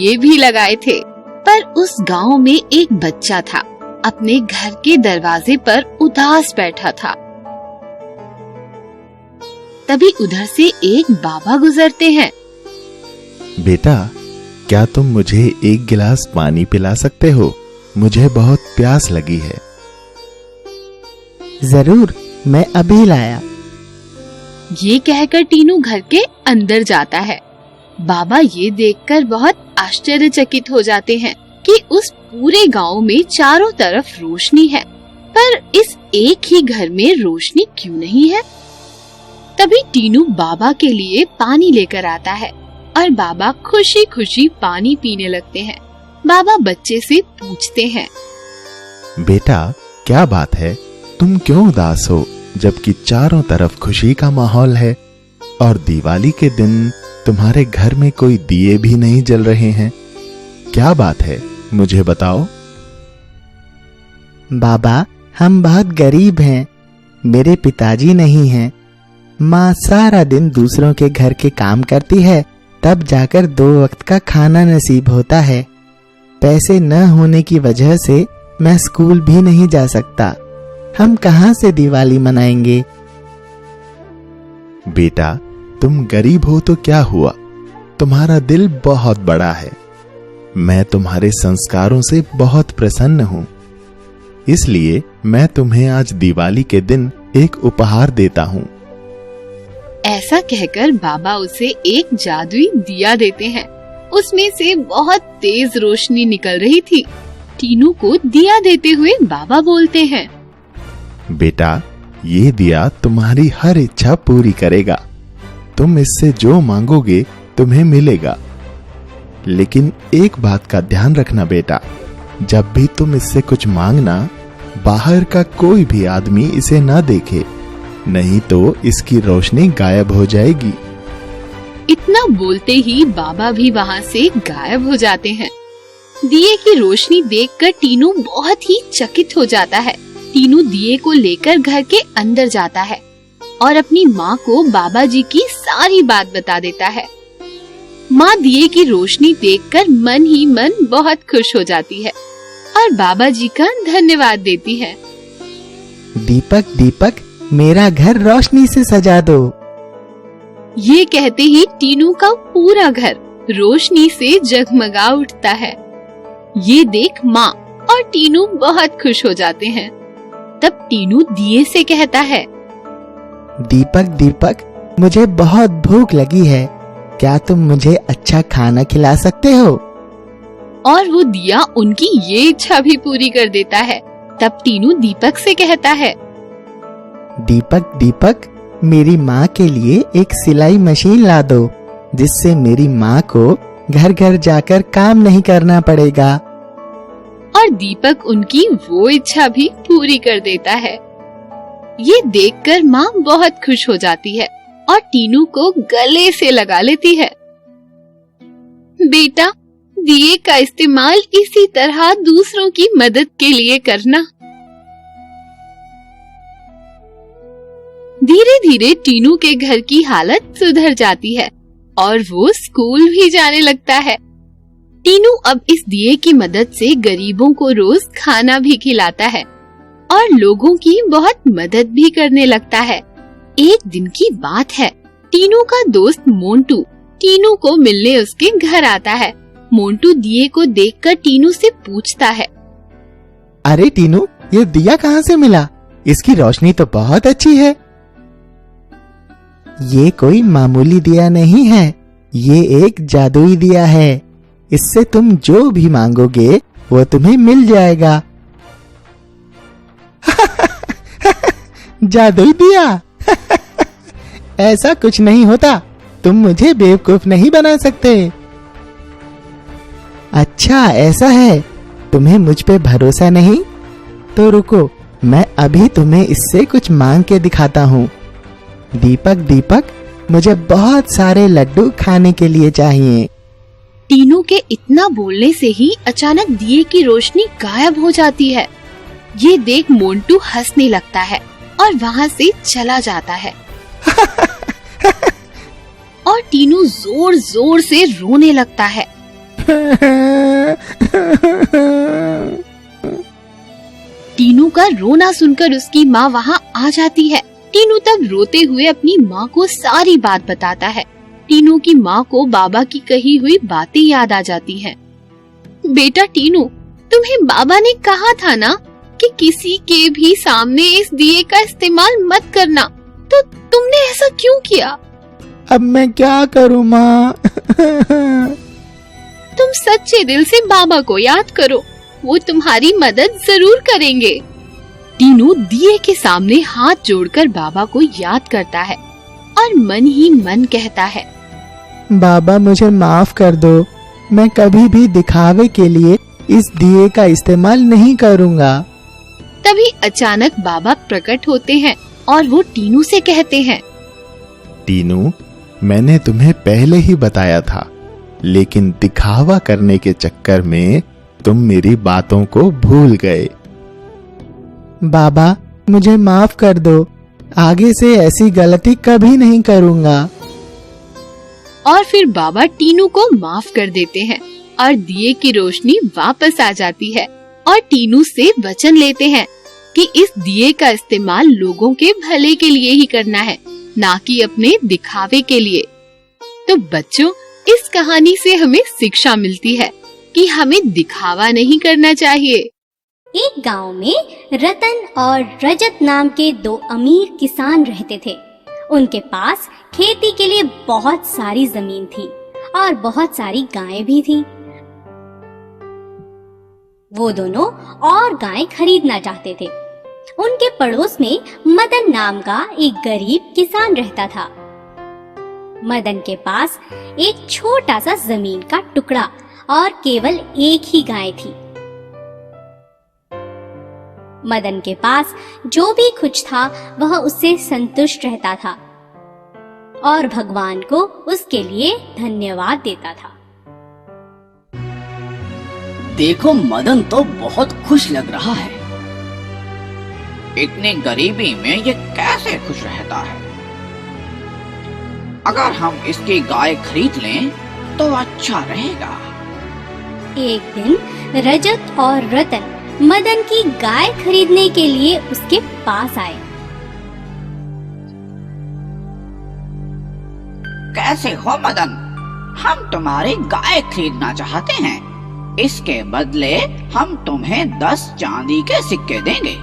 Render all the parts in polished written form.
ये भी लगाए थे। पर उस गांव में एक बच्चा था, अपने घर के दरवाजे पर उदास बैठा था। तभी उधर से एक बाबा गुजरते हैं। बेटा, क्या तुम मुझे एक गिलास पानी पिला सकते हो? मुझे बहुत प्यास लगी है। जरूर, मैं अभी लाया। ये कहकर टीनू घर के अंदर जाता है। बाबा ये देखकर बहुत आश्चर्यचकित हो जाते हैं कि उस पूरे गांव में चारों तरफ रोशनी है, पर इस एक ही घर में रोशनी क्यों नहीं है? तभी टीनू बाबा के लिए पानी लेकर आता है और बाबा खुशी खुशी पानी पीने लगते हैं। बाबा बच्चे से पूछते हैं, बेटा, क्या बात है? तुम क्यों उदास हो जबकि चारों तरफ खुशी का माहौल है और दिवाली के दिन तुम्हारे घर में कोई दिए भी नहीं जल रहे हैं? क्या बात है, मुझे बताओ। बाबा, हम बहुत गरीब हैं। मेरे पिताजी नहीं हैं। माँ सारा दिन दूसरों के घर के काम करती है, तब जाकर 2 वक्त का खाना नसीब होता है। पैसे न होने की वजह से मैं स्कूल भी नहीं जा सकता। हम कहाँ से दिवाली मनाएंगे? बेटा, तुम गरीब हो तो क्या हुआ? तुम्हारा दिल बहुत बड़ा है। मैं तुम्हारे संस्कारों से बहुत प्रसन्न हूँ, इसलिए मैं तुम्हें आज दिवाली के दिन एक उपहार देता हूँ। ऐसा कहकर बाबा उसे एक जादुई दिया देते हैं। उसमें से बहुत तेज रोशनी निकल रही थी। टीनू को दिया देते हुए बाबा बोलते हैं, बेटा, ये दिया तुम्हारी हर इच्छा पूरी करेगा। तुम इससे जो मांगोगे तुम्हें मिलेगा। लेकिन एक बात का ध्यान रखना बेटा, जब भी तुम इससे कुछ मांगना, बाहर का कोई भी आदमी इसे ना देखे, नहीं तो इसकी रोशनी गायब हो जाएगी। इतना बोलते ही बाबा भी वहाँ से गायब हो जाते हैं। दिए की रोशनी देखकर टीनू बहुत ही चकित हो जाता है। टीनू दिए को लेकर घर के अंदर जाता है और अपनी माँ को बाबा जी की सारी बात बता देता है। माँ दिए की रोशनी देखकर मन ही मन बहुत खुश हो जाती है और बाबा जी का धन्यवाद देती है। दीपक, दीपक, मेरा घर रोशनी से सजा दो। ये कहते ही टीनू का पूरा घर रोशनी से जगमगा उठता है। ये देख माँ और टीनू बहुत खुश हो जाते हैं। तब टीनू दिए से कहता है, दीपक, दीपक, मुझे बहुत भूख लगी है। क्या तुम मुझे अच्छा खाना खिला सकते हो? और वो दिया उनकी ये इच्छा भी पूरी कर देता है। तब टीनू दीपक से कहता है, दीपक, दीपक, मेरी माँ के लिए एक सिलाई मशीन ला दो, जिससे मेरी माँ को घर घर जाकर काम नहीं करना पड़ेगा। और दीपक उनकी वो इच्छा भी पूरी कर देता है। ये देखकर माँ बहुत खुश हो जाती है और टीनू को गले से लगा लेती है। बेटा, दिए का इस्तेमाल इसी तरह दूसरों की मदद के लिए करना। धीरे धीरे टीनू के घर की हालत सुधर जाती है और वो स्कूल भी जाने लगता है। टीनू अब इस दिए की मदद से गरीबों को रोज खाना भी खिलाता है और लोगों की बहुत मदद भी करने लगता है। एक दिन की बात है, टीनू का दोस्त मोंटू टीनू को मिलने उसके घर आता है। मोंटू दिए को देखकर टीनू से पूछता है, अरे टीनू, ये दिया कहाँ से मिला? इसकी रोशनी तो बहुत अच्छी है। ये कोई मामूली दिया नहीं है, ये एक जादुई दिया है। इससे तुम जो भी मांगोगे वो तुम्हें मिल जाएगा। जादुई दिया? ऐसा कुछ नहीं होता। तुम मुझे बेवकूफ नहीं बना सकते। अच्छा, ऐसा है? तुम्हें मुझ पे भरोसा नहीं? तो रुको, मैं अभी तुम्हें इससे कुछ मांग के दिखाता हूँ। दीपक, दीपक, मुझे बहुत सारे लड्डू खाने के लिए चाहिए। टीनू के इतना बोलने से ही अचानक दिए की रोशनी गायब हो जाती है। ये देख मोंटू हंसने लगता है और वहाँ से चला जाता है। और टीनू जोर जोर से रोने लगता है। टीनू का रोना सुनकर उसकी माँ वहाँ आ जाती है। टीनू तब रोते हुए अपनी माँ को सारी बात बताता है। टीनू की माँ को बाबा की कही हुई बातें याद आ जाती हैं। बेटा टीनू, तुम्हें बाबा ने कहा था ना कि किसी के भी सामने इस दिए का इस्तेमाल मत करना, तो तुमने ऐसा क्यों किया? अब मैं क्या करूँ माँ? तुम सच्चे दिल से बाबा को याद करो, वो तुम्हारी मदद जरूर करेंगे। टीनू दिए के सामने हाथ जोड़कर बाबा को याद करता है और मन ही मन कहता है, बाबा मुझे माफ कर दो, मैं कभी भी दिखावे के लिए इस दिए का इस्तेमाल नहीं करूँगा। तभी अचानक बाबा प्रकट होते हैं और वो टीनू से कहते हैं, टीनू, मैंने तुम्हें पहले ही बताया था, लेकिन दिखावा करने के चक्कर में तुम मेरी बातों को भूल गए। बाबा मुझे माफ कर दो, आगे से ऐसी गलती कभी नहीं करूँगा। और फिर बाबा टीनू को माफ कर देते हैं और दिए की रोशनी वापस आ जाती है और टीनू से वचन लेते हैं कि इस दिए का इस्तेमाल लोगों के भले के लिए ही करना है, ना कि अपने दिखावे के लिए। तो बच्चों, इस कहानी से हमें शिक्षा मिलती है कि हमें दिखावा नहीं करना चाहिए। एक गांव में रतन और रजत नाम के दो अमीर किसान रहते थे। उनके पास खेती के लिए बहुत सारी जमीन थी और बहुत सारी गायें भी थी। वो दोनों और गायें खरीदना चाहते थे। उनके पड़ोस में मदन नाम का एक गरीब किसान रहता था। मदन के पास एक छोटा सा जमीन का टुकड़ा और केवल एक ही गाय थी। मदन के पास जो भी कुछ था वह उससे संतुष्ट रहता था और भगवान को उसके लिए धन्यवाद देता था। देखो, मदन तो बहुत खुश लग रहा है। इतनी गरीबी में ये कैसे खुश रहता है? अगर हम इसकी गाय खरीद लें तो अच्छा रहेगा। एक दिन रजत और रतन मदन की गाय खरीदने के लिए उसके पास आए। कैसे हो मदन? हम तुम्हारी गाय खरीदना चाहते हैं। इसके बदले हम तुम्हें 10 चांदी के सिक्के देंगे।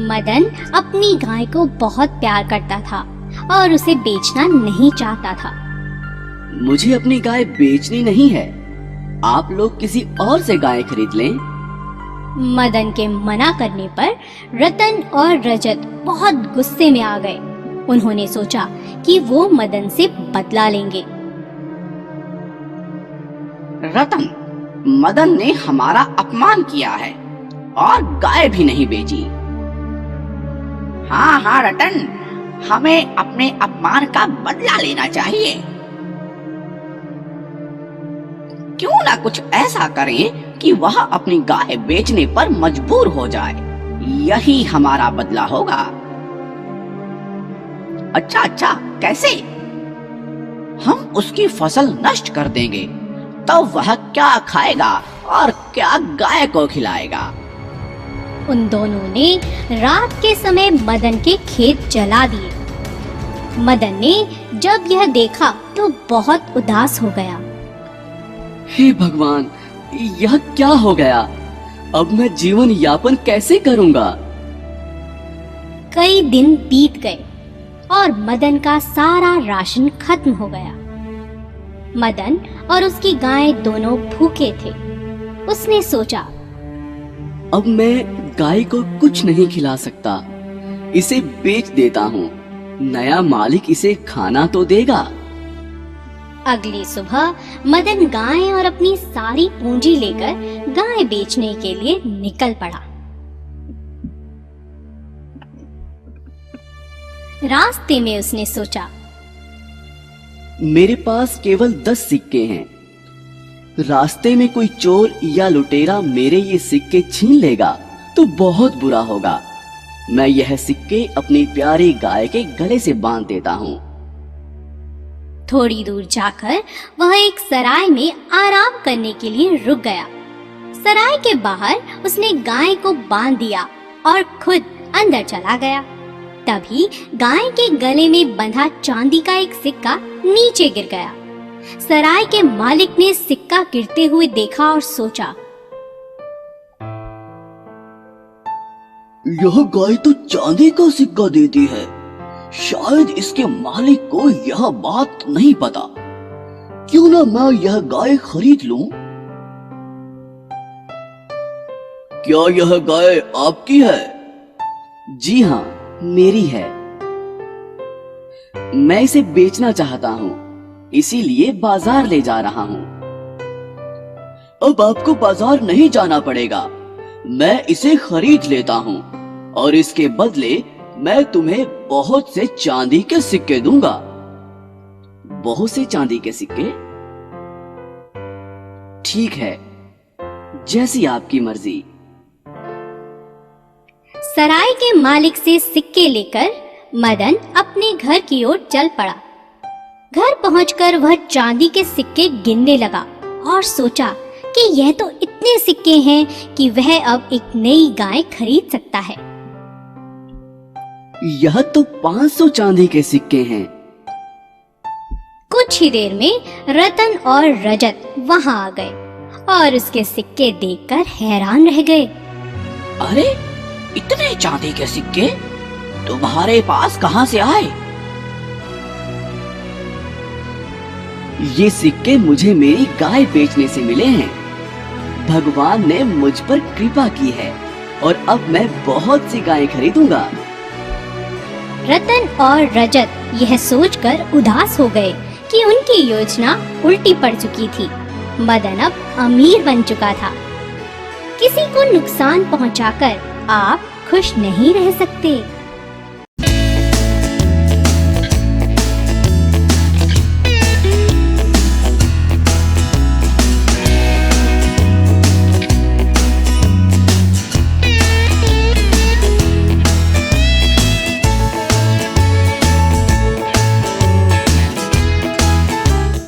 मदन अपनी गाय को बहुत प्यार करता था और उसे बेचना नहीं चाहता था। मुझे अपनी गाय बेचनी नहीं है, आप लोग किसी और से गाय खरीद लें। मदन के मना करने पर रतन और रजत बहुत गुस्से में आ गए। उन्होंने सोचा कि वो मदन से बदला लेंगे। रतन, मदन ने हमारा अपमान किया है और गाय भी नहीं बेची। हाँ रतन, हमें अपने अपमान का बदला लेना चाहिए। क्यों ना कुछ ऐसा करें कि वह अपनी गाय बेचने पर मजबूर हो जाए। यही हमारा बदला होगा। अच्छा, कैसे? हम उसकी फसल नष्ट कर देंगे, तो वह क्या खाएगा और क्या गाय को खिलाएगा? उन दोनों ने रात के समय मदन के खेत जला दिए। मदन ने जब यह देखा तो बहुत उदास हो गया। हे भगवान, यह क्या हो गया? अब मैं जीवन यापन कैसे करूंगा? कई दिन बीत गए और मदन का सारा राशन खत्म हो गया। मदन और उसकी गाय दोनों भूखे थे। उसने सोचा, अब मैं गाय को कुछ नहीं खिला सकता, इसे बेच देता हूँ। नया मालिक इसे खाना तो देगा। अगली सुबह मदन गाय और अपनी सारी पूंजी लेकर गाय बेचने के लिए निकल पड़ा। रास्ते में उसने सोचा, मेरे पास केवल 10 सिक्के हैं। रास्ते में कोई चोर या लुटेरा मेरे ये सिक्के छीन लेगा तो बहुत बुरा होगा। मैं यह सिक्के अपनी प्यारी गाय के गले से बांध देता हूँ। थोड़ी दूर जाकर वह एक सराय में आराम करने के लिए रुक गया। सराय के बाहर उसने गाय को बांध दिया और खुद अंदर चला गया। तभी गाय के गले में बंधा चांदी का एक सिक्का नीचे गिर गया। सराय के मालिक ने सिक्का गिरते हुए देखा और सोचा, यह गाय तो चांदी का सिक्का देती है। शायद इसके मालिक को यह बात नहीं पता। क्यों ना मैं यह गाय खरीद लूं? क्या यह गाय आपकी है? जी हाँ, मेरी है। मैं इसे बेचना चाहता हूँ, इसीलिए बाजार ले जा रहा हूँ। अब आपको बाजार नहीं जाना पड़ेगा, मैं इसे खरीद लेता हूँ और इसके बदले मैं तुम्हें बहुत से चांदी के सिक्के दूंगा। बहुत से चांदी के सिक्के? ठीक है, जैसी आपकी मर्जी। सराय के मालिक से सिक्के लेकर मदन अपने घर की ओर चल पड़ा। घर पहुंचकर वह चांदी के सिक्के गिनने लगा और सोचा कि यह तो इतने सिक्के हैं कि वह अब एक नई गाय खरीद सकता है। यह तो 500 चांदी के सिक्के हैं। कुछ ही देर में रतन और रजत वहां आ गए और उसके सिक्के देखकर हैरान रह गए। अरे, इतने चांदी के सिक्के तुम्हारे पास कहां से आए? ये सिक्के मुझे मेरी गाय बेचने से मिले हैं। भगवान ने मुझ पर कृपा की है और अब मैं बहुत सी गायें खरीदूंगा। रतन और रजत यह सोचकर उदास हो गए कि उनकी योजना उल्टी पड़ चुकी थी। मदन अब अमीर बन चुका था। किसी को नुकसान पहुंचाकर आप खुश नहीं रह सकते।